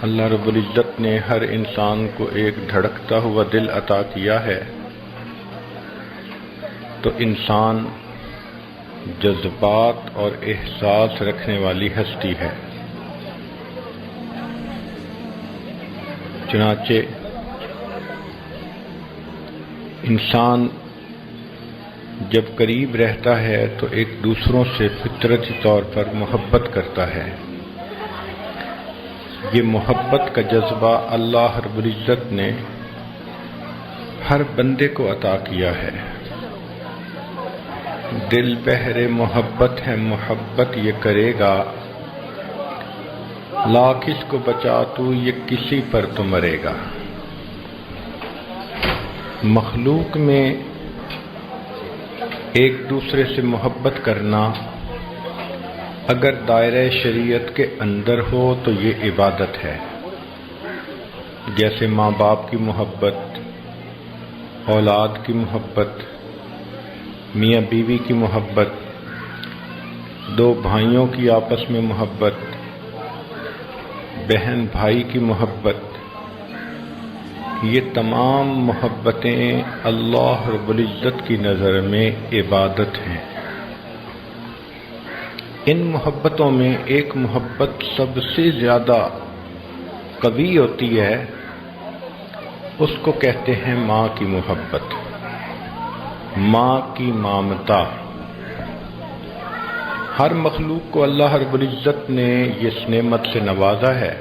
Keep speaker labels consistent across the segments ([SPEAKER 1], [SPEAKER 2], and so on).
[SPEAKER 1] اللہ رب العزت نے ہر انسان کو ایک دھڑکتا ہوا دل عطا کیا ہے، تو انسان جذبات اور احساس رکھنے والی ہستی ہے۔ چنانچہ انسان جب قریب رہتا ہے تو ایک دوسروں سے فطرتی طور پر محبت کرتا ہے۔ یہ محبت کا جذبہ اللہ رب العزت نے ہر بندے کو عطا کیا ہے۔ دل بہر محبت ہے محبت یہ کرے گا، لاکھ اس کو بچا تو یہ کسی پر تو مرے گا۔ مخلوق میں ایک دوسرے سے محبت کرنا اگر دائرہ شریعت کے اندر ہو تو یہ عبادت ہے، جیسے ماں باپ کی محبت، اولاد کی محبت، میاں بیوی کی محبت، دو بھائیوں کی آپس میں محبت، بہن بھائی کی محبت، یہ تمام محبتیں اللہ رب العزت کی نظر میں عبادت ہیں۔ ان محبتوں میں ایک محبت سب سے زیادہ قوی ہوتی ہے، اس کو کہتے ہیں ماں کی محبت، ماں کی ممتا۔ ہر مخلوق کو اللہ رب العزت نے اس نعمت سے نوازا ہے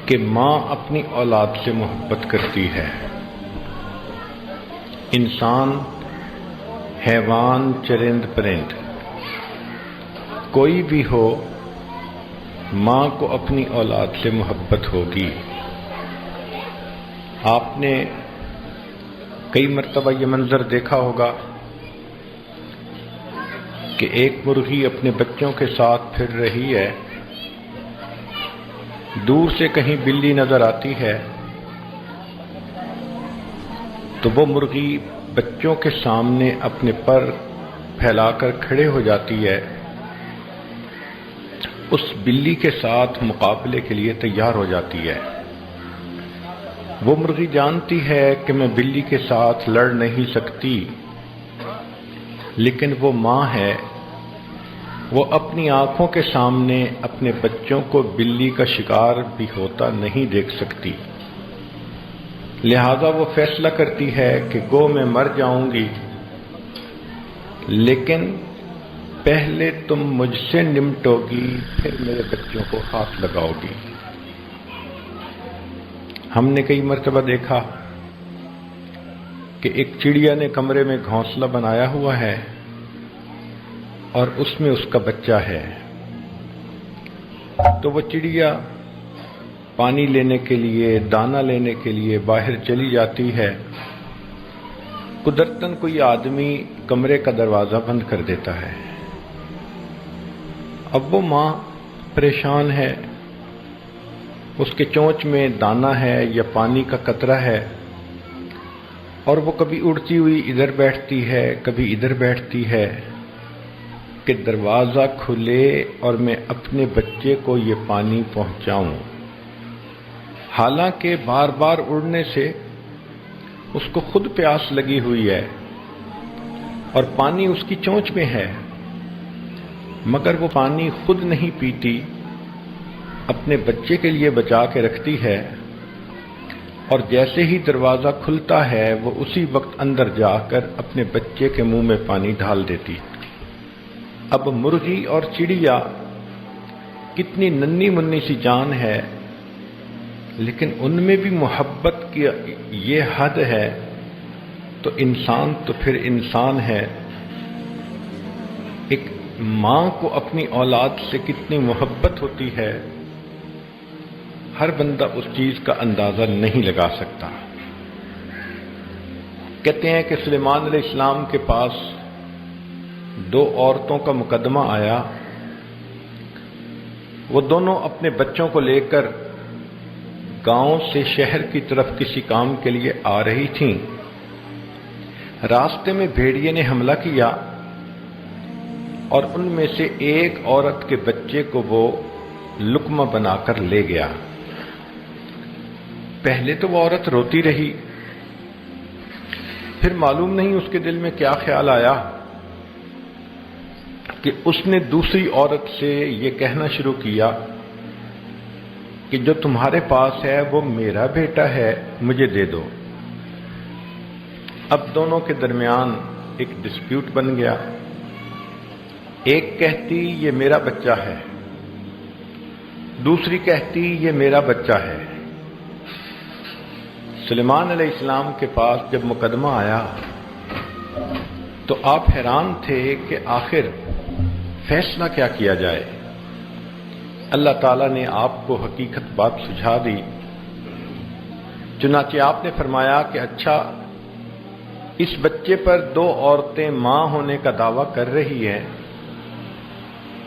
[SPEAKER 1] کہ ماں اپنی اولاد سے محبت کرتی ہے۔ انسان، حیوان، چرند پرند، کوئی بھی ہو، ماں کو اپنی اولاد سے محبت ہوگی۔ آپ نے کئی مرتبہ یہ منظر دیکھا ہوگا کہ ایک مرغی اپنے بچوں کے ساتھ پھر رہی ہے، دور سے کہیں بلی نظر آتی ہے تو وہ مرغی بچوں کے سامنے اپنے پر پھیلا کر کھڑے ہو جاتی ہے، اس بلی کے ساتھ مقابلے کے لیے تیار ہو جاتی ہے۔ وہ مرغی جانتی ہے کہ میں بلی کے ساتھ لڑ نہیں سکتی، لیکن وہ ماں ہے، وہ اپنی آنکھوں کے سامنے اپنے بچوں کو بلی کا شکار بھی ہوتا نہیں دیکھ سکتی، لہذا وہ فیصلہ کرتی ہے کہ گو میں مر جاؤں گی، لیکن پہلے تم مجھ سے نمٹو گی، پھر میرے بچوں کو ہاتھ لگاؤ گی۔ ہم نے کئی مرتبہ دیکھا کہ ایک چڑیا نے کمرے میں گھونسلہ بنایا ہوا ہے اور اس میں اس کا بچہ ہے، تو وہ چڑیا پانی لینے کے لیے، دانہ لینے کے لیے باہر چلی جاتی ہے، قدرتاً کوئی آدمی کمرے کا دروازہ بند کر دیتا ہے۔ اب وہ ماں پریشان ہے، اس کے چونچ میں دانہ ہے یا پانی کا قطرہ ہے، اور وہ کبھی اڑتی ہوئی ادھر بیٹھتی ہے، کبھی ادھر بیٹھتی ہے کہ دروازہ کھلے اور میں اپنے بچے کو یہ پانی پہنچاؤں۔ حالانکہ بار بار اڑنے سے اس کو خود پیاس لگی ہوئی ہے اور پانی اس کی چونچ میں ہے، مگر وہ پانی خود نہیں پیتی، اپنے بچے کے لیے بچا کے رکھتی ہے، اور جیسے ہی دروازہ کھلتا ہے وہ اسی وقت اندر جا کر اپنے بچے کے منہ میں پانی ڈال دیتی۔ اب مرغی اور چڑیا کتنی ننھی منی سی جان ہے، لیکن ان میں بھی محبت کی یہ حد ہے، تو انسان تو پھر انسان ہے۔ ایک ماں کو اپنی اولاد سے کتنی محبت ہوتی ہے، ہر بندہ اس چیز کا اندازہ نہیں لگا سکتا۔ کہتے ہیں کہ سلیمان علیہ السلام کے پاس دو عورتوں کا مقدمہ آیا، وہ دونوں اپنے بچوں کو لے کر گاؤں سے شہر کی طرف کسی کام کے لیے آ رہی تھیں۔ راستے میں بھیڑیے نے حملہ کیا اور ان میں سے ایک عورت کے بچے کو وہ لقمہ بنا کر لے گیا۔ پہلے تو وہ عورت روتی رہی، پھر معلوم نہیں اس کے دل میں کیا خیال آیا کہ اس نے دوسری عورت سے یہ کہنا شروع کیا کہ جو تمہارے پاس ہے وہ میرا بیٹا ہے، مجھے دے دو۔ اب دونوں کے درمیان ایک ڈسپیوٹ بن گیا۔ ایک کہتی یہ میرا بچہ ہے، دوسری کہتی یہ میرا بچہ ہے۔ سلیمان علیہ السلام کے پاس جب مقدمہ آیا تو آپ حیران تھے کہ آخر فیصلہ کیا کیا جائے۔ اللہ تعالیٰ نے آپ کو حقیقت بات سجھا دی، چنانچہ آپ نے فرمایا کہ اچھا، اس بچے پر دو عورتیں ماں ہونے کا دعویٰ کر رہی ہیں،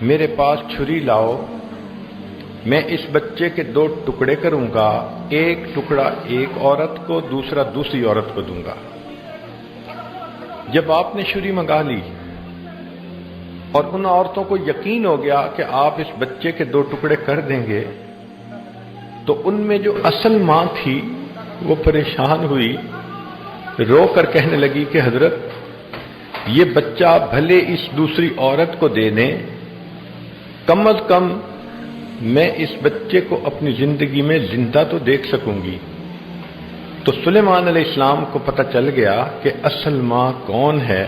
[SPEAKER 1] میرے پاس چھری لاؤ، میں اس بچے کے دو ٹکڑے کروں گا، ایک ٹکڑا ایک عورت کو، دوسرا دوسری عورت کو دوں گا۔ جب آپ نے چھری منگا لی اور ان عورتوں کو یقین ہو گیا کہ آپ اس بچے کے دو ٹکڑے کر دیں گے، تو ان میں جو اصل ماں تھی وہ پریشان ہوئی، رو کر کہنے لگی کہ حضرت یہ بچہ بھلے اس دوسری عورت کو دے دیں، کم از کم میں اس بچے کو اپنی زندگی میں زندہ تو دیکھ سکوں گی۔ تو سلیمان علیہ السلام کو پتہ چل گیا کہ اصل ماں کون ہے،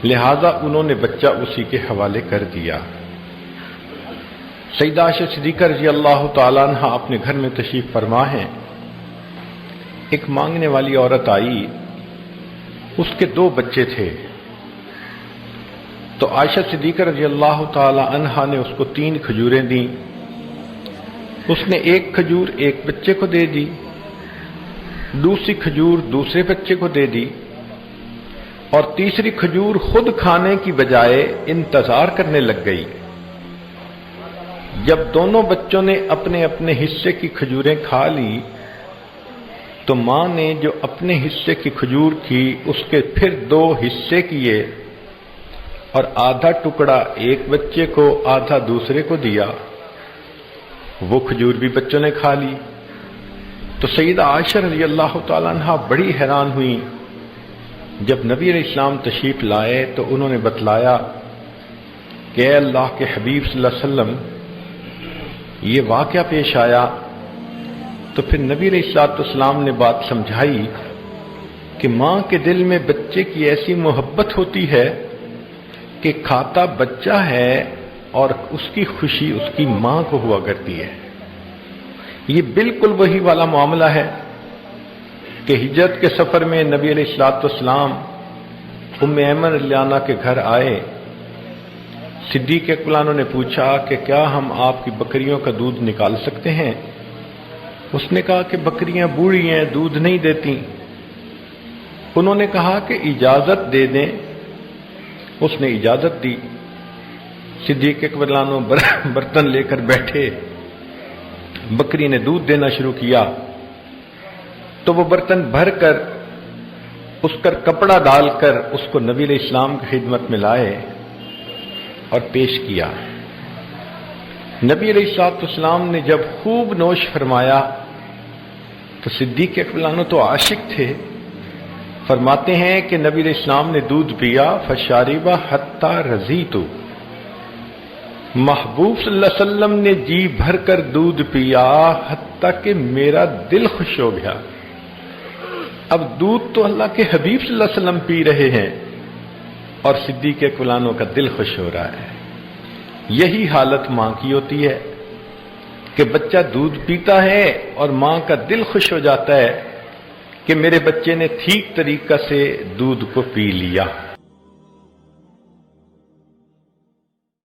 [SPEAKER 1] لہذا انہوں نے بچہ اسی کے حوالے کر دیا۔ سیدہ عائشہ صدیقہ رضی اللہ تعالیٰ عنہ اپنے گھر میں تشریف فرما ہیں۔ ایک مانگنے والی عورت آئی، اس کے دو بچے تھے، تو عائشہ صدیقہ رضی اللہ تعالی عنہا نے اس کو 3 کھجوریں دیں۔ اس نے ایک کھجور ایک بچے کو دے دی، دوسری کھجور دوسرے بچے کو دے دی، اور تیسری کھجور خود کھانے کی بجائے انتظار کرنے لگ گئی۔ جب دونوں بچوں نے اپنے اپنے حصے کی کھجوریں کھا لی تو ماں نے جو اپنے حصے کی کھجور تھی اس کے پھر 2 حصے کیے اور آدھا ٹکڑا ایک بچے کو آدھا دوسرے کو دیا۔ وہ کھجور بھی بچوں نے کھا لی۔ تو سیدہ عائشہ رضی اللہ تعالیٰ عنہ بڑی حیران ہوئی۔ جب نبی علیہ السلام تشریف لائے تو انہوں نے بتلایا کہ اے اللہ کے حبیب صلی اللہ علیہ وسلم یہ واقعہ پیش آیا۔ تو پھر نبی علیہ السلام نے بات سمجھائی کہ ماں کے دل میں بچے کی ایسی محبت ہوتی ہے کہ کھاتا بچہ ہے اور اس کی خوشی اس کی ماں کو ہوا کرتی ہے۔ یہ بالکل وہی والا معاملہ ہے کہ ہجرت کے سفر میں نبی علیہ السلام ام ایمن رضی اللہ عنہا کے گھر آئے۔ صدیق اکبر عنہ نے پوچھا کہ کیا ہم آپ کی بکریوں کا دودھ نکال سکتے ہیں؟ اس نے کہا کہ بکریاں بوڑھی ہیں، دودھ نہیں دیتی۔ انہوں نے کہا کہ اجازت دے دیں۔ اس نے اجازت دی۔ صدیق اکبر عنہ برتن لے کر بیٹھے، بکری نے دودھ دینا شروع کیا تو وہ برتن بھر کر اس پر کپڑا ڈال کر اس کو نبی علیہ السلام کی خدمت میں لائے اور پیش کیا۔ نبی علیہ السلام نے جب خوب نوش فرمایا تو صدیق اکبر عنہ تو عاشق تھے، فرماتے ہیں کہ نبی علیہ السلام نے دودھ پیا، فشاربہ حتی رضیت، محبوب صلی اللہ علیہ وسلم نے جی بھر کر دودھ پیا حتیٰ کہ میرا دل خوش ہو گیا۔ اب دودھ تو اللہ کے حبیب صلی اللہ علیہ وسلم پی رہے ہیں اور صدیق اکبر عنہ کا دل خوش ہو رہا ہے۔ یہی حالت ماں کی ہوتی ہے کہ بچہ دودھ پیتا ہے اور ماں کا دل خوش ہو جاتا ہے کہ میرے بچے نے ٹھیک طریقہ سے دودھ کو پی لیا۔